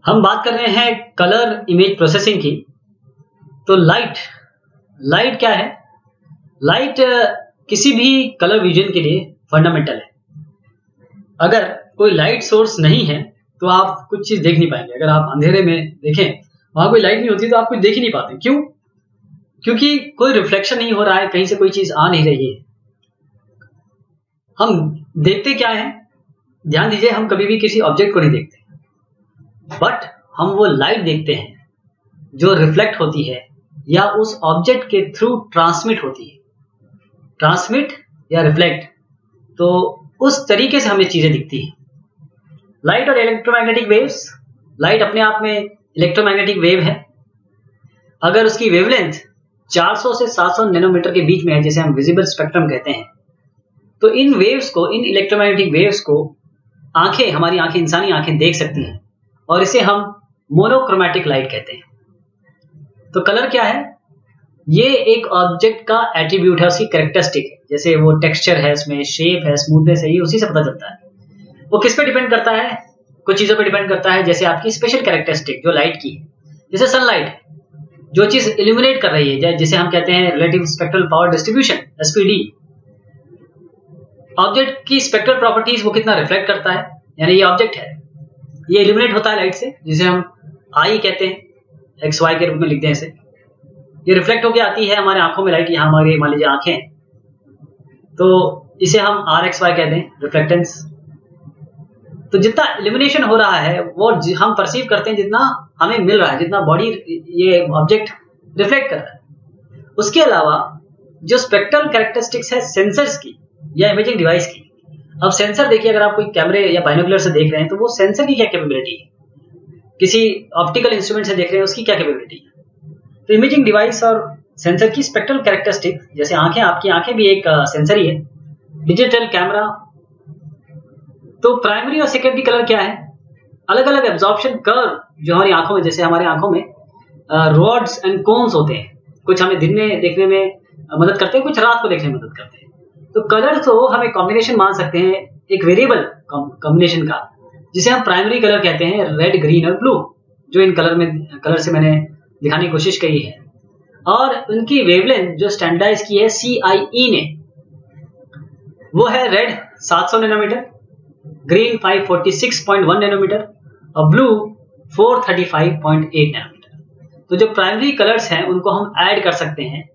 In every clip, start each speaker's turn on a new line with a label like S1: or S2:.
S1: हम बात कर रहे हैं कलर इमेज प्रोसेसिंग की। तो लाइट क्या है? लाइट किसी भी कलर विजन के लिए फंडामेंटल है। अगर कोई लाइट सोर्स नहीं है तो आप कुछ चीज देख नहीं पाएंगे। अगर आप अंधेरे में देखें, वहां कोई लाइट नहीं होती तो आप कुछ देख ही नहीं पाते। क्यों? क्योंकि कोई रिफ्लेक्शन नहीं हो रहा है, कहीं से कोई चीज आ नहीं रही है। हम देखते क्या है? ध्यान दीजिए, हम कभी भी किसी ऑब्जेक्ट को नहीं देखते, बट हम वो लाइट देखते हैं जो रिफ्लेक्ट होती है या उस ऑब्जेक्ट के थ्रू ट्रांसमिट होती है। ट्रांसमिट या रिफ्लेक्ट, तो उस तरीके से हमें चीजें दिखती हैं। लाइट और इलेक्ट्रोमैग्नेटिक वेव्स। लाइट अपने आप में इलेक्ट्रोमैग्नेटिक वेव है। अगर उसकी वेवलेंथ 400 से 700 नैनोमीटर के बीच में है, जिसे हम विजिबल स्पेक्ट्रम कहते हैं, तो इन वेव्स को, इन इलेक्ट्रोमैग्नेटिक वेव्स को हमारी आंखें, इंसानी आंखें देख सकती हैं, और इसे हम मोनोक्रोमैटिक लाइट कहते हैं। तो कलर क्या है? ये एक ऑब्जेक्ट का एट्रीब्यूट है, उसकी कैरेक्टरिस्टिक है। जैसे वो टेक्सचर है, इसमें शेप है, स्मूथनेस है, ये उसी से पता चलता है। वो किस पे डिपेंड करता है? कुछ चीजों पे डिपेंड करता है, जैसे आपकी स्पेशल कैरेक्टरिस्टिक जो लाइट की है। जैसे सनलाइट, जो चीज इल्यूमिनेट कर रही है, जिसे हम कहते हैं relative spectral power distribution, SPD. Object की स्पेक्ट्रल प्रॉपर्टीज, वो कितना रिफ्लेक्ट करता है, यानी ये ऑब्जेक्ट है, ये इल्यूमिनेट होता है लाइट से, जिसे हम आई कहते हैं, एक्स वाई के रूप में लिखते हैं इसे। ये रिफ्लेक्ट होकर आती है हमारे आंखों में लाइट। यहाँ हमारी मान लीजिए आंखें, तो इसे हम आर एक्स वाई कहते हैं, रिफ्लेक्टेंस। तो जितना इल्यूमिनेशन हो रहा है वो हम परसीव करते हैं, जितना हमें मिल रहा है, जितना बॉडी ये ऑब्जेक्ट रिफ्लेक्ट कर रहा है। उसके अलावा जो स्पेक्ट्रल कैरेक्टरिस्टिक्स है सेंसर्स की या इमेजिंग डिवाइस की। अब सेंसर देखिए, अगर आप कोई कैमरे या बाइनोकुलर से देख रहे हैं तो वो सेंसर की क्या कैपेबिलिटी है, किसी ऑप्टिकल इंस्ट्रूमेंट से देख रहे हैं उसकी क्या कैपेबिलिटी है। तो इमेजिंग डिवाइस और सेंसर की स्पेक्ट्रल कैरेक्टरिस्टिक, जैसे आंखें, आपकी आंखें भी एक सेंसर ही है, डिजिटल कैमरा। तो प्राइमरी और सेकेंडरी कलर क्या है? अलग अलग एब्जॉर्प्शन कर्व जो हमारी आंखों में, जैसे हमारे आंखों में रॉड्स एंड कोन्स होते हैं, कुछ हमें दिन में देखने में मदद करते हैं, कुछ रात को देखने में मदद करते हैं। तो कलर तो हम एक कॉम्बिनेशन मान सकते हैं, एक वेरिएबल कॉम्बिनेशन का, जिसे हम प्राइमरी कलर कहते हैं, रेड, ग्रीन और ब्लू, जो इन कलर से मैंने दिखाने की कोशिश करी है। और उनकी वेवलेंथ जो स्टैंडर्डाइज की है CIE ने, वो है रेड 700 नैनोमीटर, ग्रीन 546.1 नैनोमीटर और ब्लू 435.8 नैनोमीटर। तो जो प्राइमरी कलर्स हैं उनको हम ऐड कर सकते हैं,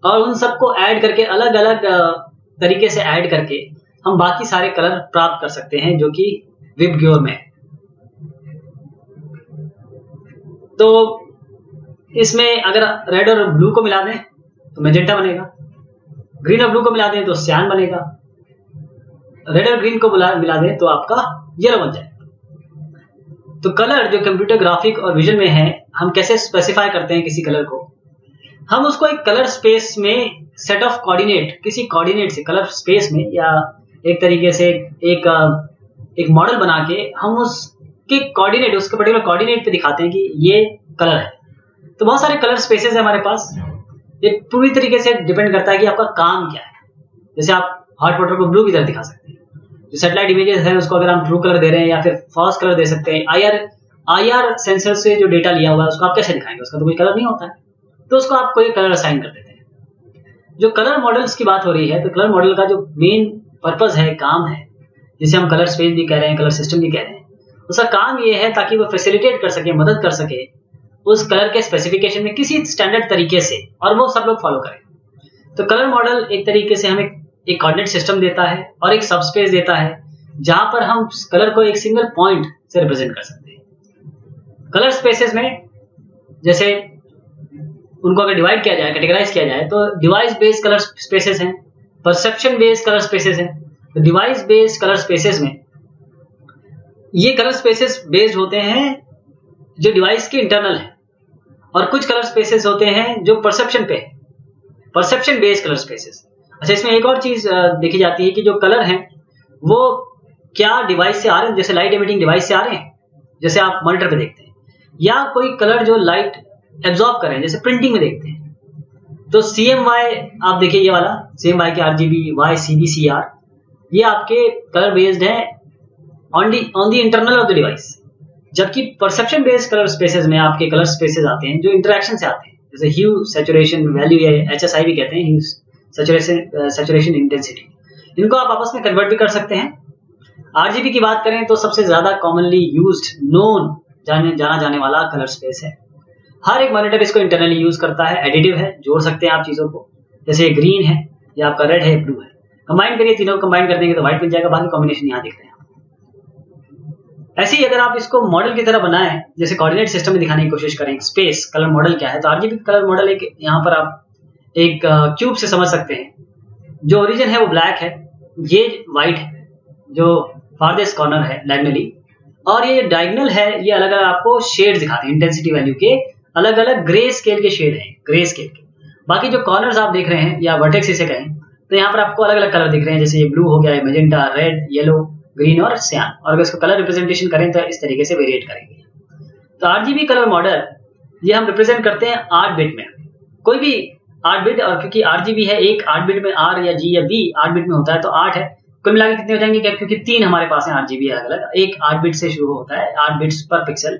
S1: और उन सबको ऐड करके अलग अलग तरीके से ऐड करके हम बाकी सारे कलर प्राप्त कर सकते हैं, जो कि विबग्योर में। तो इसमें अगर रेड और ब्लू को मिला दें तो मैजेंटा बनेगा, ग्रीन और ब्लू को मिला दें तो सियान बनेगा, रेड और ग्रीन को मिला दें तो आपका येलो बन जाएगा। तो कलर जो कंप्यूटर ग्राफिक और विजन में है, हम कैसे स्पेसिफाई करते हैं किसी कलर को? हम उसको एक कलर स्पेस में सेट ऑफ कोऑर्डिनेट, किसी कोऑर्डिनेट से कलर स्पेस में, या एक तरीके से एक मॉडल बना के हम उसके कोऑर्डिनेट, उसके पर्टिकुलर कोऑर्डिनेट पे दिखाते हैं कि ये कलर है। तो बहुत सारे कलर स्पेसेस है हमारे पास। ये पूरी तरीके से डिपेंड करता है कि आपका काम क्या है। जैसे आप हॉट वाटर को ब्लू की तरह दिखा सकते हैं, जो सैटेलाइट इमेजेस है उसको अगर हम ट्रू कलर दे रहे हैं या फिर फॉल्स कलर दे सकते हैं। IR सेंसर से जो डेटा लिया हुआ है उसको आप कैसे दिखाएंगे? उसका तो कोई कलर नहीं होता है, तो उसको आप कोई कलर असाइन कर देते हैं। जो कलर मॉडल्स की बात हो रही है, तो कलर मॉडल का जो मेन पर्पस है, काम है, जिसे हम कलर स्पेस भी कह रहे हैं, कलर सिस्टम भी कह रहे हैं, उसका काम ये है ताकि वो फैसिलिटेट कर सके, मदद कर सके उस कलर के स्पेसिफिकेशन में किसी स्टैंडर्ड तरीके से, और वो सब लोग फॉलो करें। तो कलर मॉडल एक तरीके से हमें एक कोऑर्डिनेट सिस्टम देता है और एक सबस्पेस देता है, जहां पर हम कलर को एक सिंगल पॉइंट से रिप्रेजेंट कर सकते हैं। कलर स्पेसेस में जैसे उनको अगर डिवाइड किया जाए, कैटेगराइज किया जाए, तो डिवाइस बेस्ड कलर स्पेसेस हैं, परसेप्शन बेस्ड कलर स्पेसेस हैं। तो डिवाइस बेस्ड कलर स्पेसेस में ये कलर स्पेसेस बेस्ड होते हैं जो डिवाइस के इंटरनल है, और कुछ कलर स्पेसेस होते हैं जो परसेप्शन पे है, परसेप्शन बेस्ड कलर स्पेसेस। अच्छा, इसमें एक और चीज देखी जाती है कि जो कलर हैं वो क्या डिवाइस से आ रहे हैं, जैसे लाइट एमिटिंग डिवाइस से आ रहे हैं, जैसे आप मॉनिटर पे देखते हैं, या कोई कलर जो लाइट एब्जॉर्ब कर रहे हैं, जैसे प्रिंटिंग में देखते हैं। तो CMY आप देखिए, ये वाला CMY के RGB, Y, CBCR, ये आपके कलर बेस्ड है on the internal of the device. जबकि परसेप्शन बेस्ड कलर स्पेसेस में आपके कलर स्पेसेस आते हैं जो इंटरेक्शन से आते हैं, जैसे ह्यू, सैचुरेशन वैल्यू या HSI भी कहते हैं, ह्यू सैचुरेशन इंटेंसिटी, इनको आप आपस में कन्वर्ट भी कर सकते हैं। RGB की बात करें तो सबसे ज्यादा कॉमनली यूज्ड नोन जाना जाने वाला कलर स्पेस है। हर एक मॉनिटर इसको इंटरनली यूज करता है, एडिटिव है, जोड़ सकते हैं आप चीजों को, जैसे ग्रीन है या आपका रेड है, ब्लू है, कंबाइन करिए, तीनों कंबाइन कर देंगे तो व्हाइट मिल जाएगा, बाकी कॉम्बिनेशन यहाँ दिख रहे हैं। ऐसे ही अगर आप इसको मॉडल की तरह बनाएं, जैसे कोऑर्डिनेट सिस्टम में दिखाने की कोशिश करें स्पेस कलर मॉडल क्या है, तो RGB कलर मॉडल एक यहाँ पर आप एक क्यूब से समझ सकते हैं। जो ओरिजिन है वो ब्लैक है, ये व्हाइट है जो फारदेस्ट कॉर्नर है डायगनली, और ये डायगनल है, ये अलग अलग आपको शेड दिखाते हैं, इंटेंसिटी वैल्यू के अलग अलग ग्रे स्केल के शेड हैं, ग्रे स्केल के। बाकी जो कॉर्नर्स आप देख रहे हैं या वर्टेक्स इसे कहें, तो यहाँ पर आपको अलग अलग कलर दिख रहे हैं, जैसे ये ब्लू हो गया, मैजेंटा, रेड, येलो, ग्रीन और सियान, और अगर इसको कलर रिप्रेजेंटेशन करें तो इस तरीके से वेरिएट करेंगे। तो RGB कलर मॉडल ये हम रिप्रेजेंट करते हैं 8 बिट में, कोई भी 8 बिट, और क्योंकि RGB है, एक 8 बिट में R या G या B 8 बिट में होता है, तो 8 है, कुल मिला के कितने हो जाएंगे, क्योंकि 3 हमारे पास है RGB अलग अलग, एक 8 बिट से शुरू होता है, 8 बिट्स पर पिक्सल,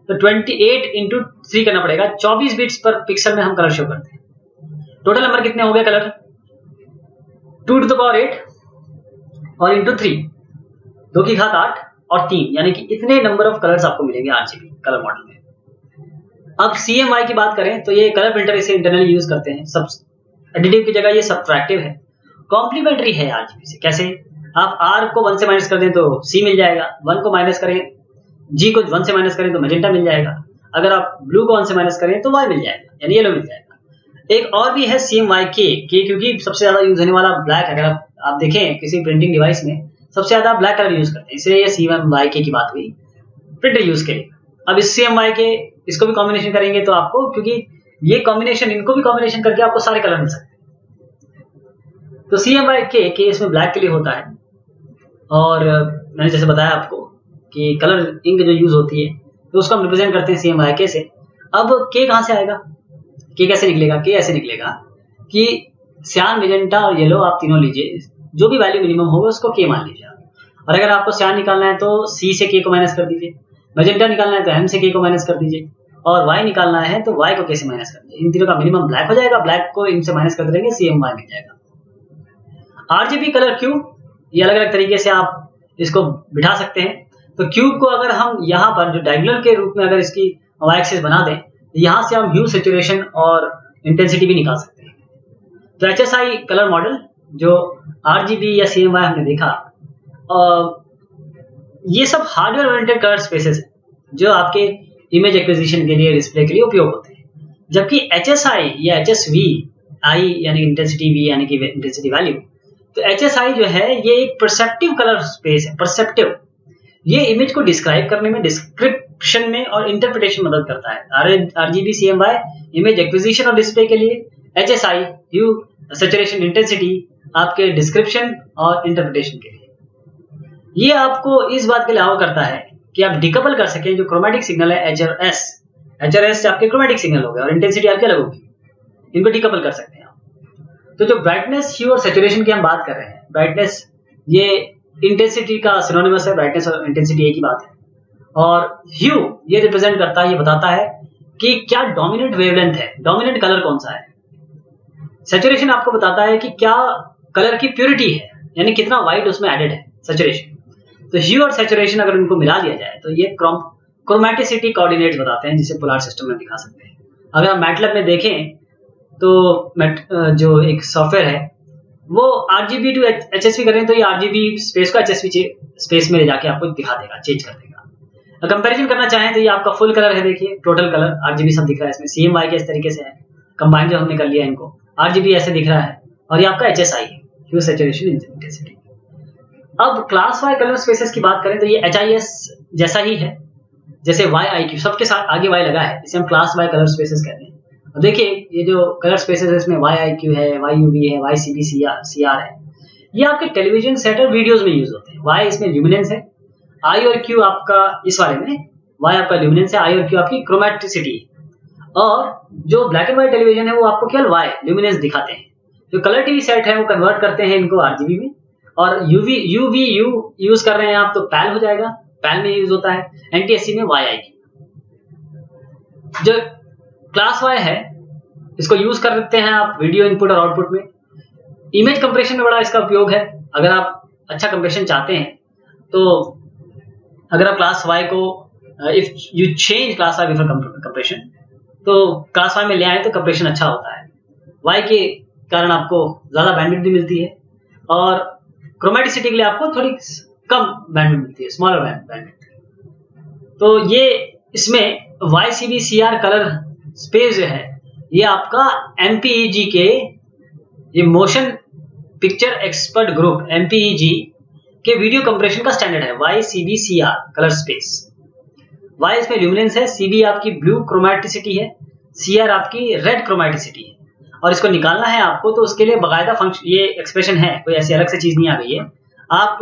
S1: तो 28 इंटू 3 करना पड़ेगा, 24 बिट्स पर पिक्सल में हम कलर शो करते हैं। टोटल नंबर कितने हो गए कलर, 2 to the power 8 और इंटू 3, 2 की घात 8 और 3, यानी कि इतने नंबर ऑफ कलर्स आपको मिलेंगे RGB कलर मॉडल में। अब CMY की बात करें तो ये कलर प्रिंटर इसे इंटरनली यूज करते हैं, सब एडिटिव की जगह ये सब्ट्रैक्टिव है, कॉम्प्लीमेंट्री है RGB से। कैसे, आप R को 1 से माइनस कर दें तो C मिल जाएगा, 1 को माइनस करें, G को 1 से माइनस करें तो मैजेंटा मिल जाएगा, अगर आप ब्लू को 1 से माइनस करें तो Y मिल जाएगा, यानी येलो मिल जाएगा। एक और भी है CMYK, क्योंकि सबसे ज्यादा यूज होने वाला ब्लैक, अगर आप देखें किसी प्रिंटिंग डिवाइस में सबसे ज्यादा ब्लैक कलर यूज करते हैं, इसलिए ये CMYK की बात हुई प्रिंटर यूज के लिए। अब इस CMYK इसको भी कॉम्बिनेशन करेंगे तो आपको, क्योंकि ये कॉम्बिनेशन, इनको भी कॉम्बिनेशन करके आपको सारे कलर मिल सकते हैं। तो CMYK इसमें ब्लैक के लिए होता है, और मैंने जैसे बताया आपको कि कलर इंक जो यूज होती है तो उसको हम रिप्रेजेंट करते हैं CMYK से। अब K कहां से आएगा, K कैसे निकलेगा, K ऐसे निकलेगा कि सियान, मैजेंटा और येलो आप तीनों लीजिए, जो भी वैल्यू मिनिमम होगा उसको K मान लीजिए, और अगर आपको सियान निकालना है तो C से K को माइनस कर दीजिए, मैजेंटा निकालना है तो M से K को माइनस कर दीजिए, और Y निकालना है तो Y को K से माइनस कर दीजिए। इन तीनों का मिनिमम ब्लैक हो जाएगा, ब्लैक को इनसे माइनस कर देंगे, CMY मिल जाएगा। RGB कलर क्यूब, ये अलग अलग तरीके से आप इसको बिठा सकते हैं। तो क्यूब को अगर हम यहाँ पर जो डायगोनल के रूप में अगर इसकी वाई एक्सिस बना दें, यहाँ से हम ह्यू, सैचुरेशन और इंटेंसिटी भी निकाल सकते हैं। तो HSI कलर मॉडल जो RGB या CMY हमने देखा, ये सब हार्डवेयर ओरिएंटेड कलर स्पेसेस हैं जो आपके इमेज एक्विजिशन के लिए, डिस्प्ले के लिए उपयोग होते हैं। जबकि HSI या HSV, आई यानी इंटेंसिटी, V यानी कि इंटेंसिटी वैल्यू, तो HSI जो है ये एक परसेप्टिव कलर स्पेस है, परसेप्टिव। ये इमेज को डिस्क्राइब करने में, डिस्क्रिप्शन में और इंटरप्रिटेशन में मदद करता है। RGB CMY इमेज एक्विजिशन और डिस्प्ले के लिए, HSI ह्यू, सैचुरेशन, इंटेंसिटी आपके डिस्क्रिप्शन और इंटरप्रिटेशन के लिए। ये आपको इस बात के लिए अलाउ करता है कि आप डिकपल कर सकें जो क्रोमेटिक सिग्नल है HRS आपके क्रोमेटिक सिग्नल हो गए और इंटेंसिटी आपकी अलग होगी, इनको डिकपल कर सकते हैं आप। तो जो ब्राइटनेस, ह्यू और सैचुरेशन की हम बात कर रहे हैं, ब्राइटनेस ये इंटेंसिटी का सिनोनिमस है, ब्राइटनेस और इंटेंसिटी एक ही बात है। और ह्यू ये रिप्रेजेंट करता है, ये बताता है कि क्या डोमिनेंट वेवलेंथ है, डोमिनेंट कलर कौन सा है। सैचुरेशन आपको बताता है कि क्या कलर की प्योरिटी है, यानी कितना व्हाइट उसमें एडेड है, सैचुरेशन। तो ह्यू और सैचुरेशन अगर उनको मिला दिया जाए तो ये क्रोमेटिसिटी कोऑर्डिनेट्स बताते हैं, जिसे पोलर सिस्टम में दिखा सकते हैं। अगर हम मैटलैब में देखें तो जो एक सॉफ्टवेयर है वो RGB टू HSV करें तो ये RGB स्पेस को HSV स्पेस में ले जाके आपको दिखा देगा, चेंज कर देगा। कंपैरिजन करना चाहें तो ये आपका फुल कलर है, देखिए टोटल कलर RGB सब दिख रहा है इसमें। CMY के इस तरीके से है, कंबाइन जो हमने कर लिया इनको, RGB ऐसे दिख रहा है, और ये आपका HSI है, ह्यू, सैचुरेशन, इंटेंसिटी। अब क्लास वाई कलर स्पेसेस की बात करें तो ये HIS जैसा ही है, जैसे YIQ सबके साथ आगे Y लगा है, इसे हम क्लास वाई कलर स्पेसेस कहते हैं। देखिए ये जो कलर स्पेसेस है इसमें YIQ है, YUV है, YCB CR है, ये आपके टेलीविजन सेट और वीडियोस में यूज होते हैं। Y इसमें ल्यूमिनेंस है, I और Q आपका इस वाले में, Y आपका ल्यूमिनेंस है, I और Q आपकी क्रोमेटिसिटी, और जो ब्लैक एंड व्हाइट टेलीविजन है वो आपको केवल Y ल्यूमिनेंस दिखाते हैं। जो कलर टीवी सेट है वो कन्वर्ट करते हैं इनको RGB में, और UV यूज कर रहे हैं आप तो पैल हो जाएगा, पैल में यूज होता है, NTSC में YIQ। जो क्लास Y है इसको यूज कर सकते हैं आप वीडियो इनपुट और आउटपुट में। इमेज कंप्रेशन में बड़ा इसका उपयोग है। अगर आप अच्छा कंप्रेशन चाहते हैं तो अगर आप क्लास Y को if you change class Y before compression तो क्लास Y में ले आए तो कंप्रेशन अच्छा होता है। Y के कारण आपको ज्यादा बैंडविड्थ भी मिलती है और क्रोमेटिसिटी के लिए आपको थोड़ी कम बैंडविड्थ मिलती है, स्मॉलर बैंडविड्थ। तो ये इसमें YCBCR कलर स्पेस जो है ये आपका MPEG के ये motion picture expert group MPEG के वीडियो कंप्रेशन का स्टैंडर्ड है YCBCR कलर स्पेस। Y इसमें ल्यूमिनेंस है, CB आपकी ब्लू क्रोमेटिसिटी है, CR आपकी रेड क्रोमेटिसिटी है। और इसको निकालना है आपको तो उसके लिए बकायदा फंक्शन ये एक्सप्रेशन है, कोई ऐसी अलग से चीज नहीं आ गई है। आप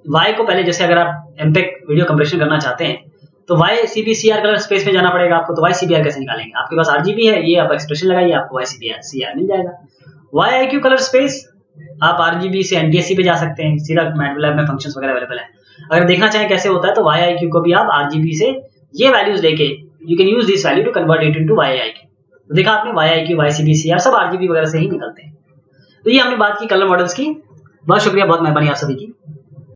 S1: Y को पहले जैसे अगर आप MPEG वीडियो कंप्रेशन करना चाहते हैं तो YCBCR कलर स्पेस में जाना पड़ेगा आपको। तो YCBR कैसे निकालेंगे? आपके पास RGB है, ये आप एक्सप्रेशन लगाइए, आपको YCBCR मिल जाएगा। YIQ कलर स्पेस आप RGB से NTSC पे जा सकते हैं, सीधा मैटलैब में फंक्शंस वगैरह अवेलेबल है। अगर देखना चाहें कैसे होता है तो YIQ को भी आप RGB से ये वैल्यूज लेके you can use this value to convert it into YIQ। तो देखा आपने YIQ YCBCR सब RGB वगैरह से ही निकलते हैं। तो ये हमने बात की कलर मॉडल्स की। बहुत शुक्रिया, बहुत मेहरबानी आप सभी की।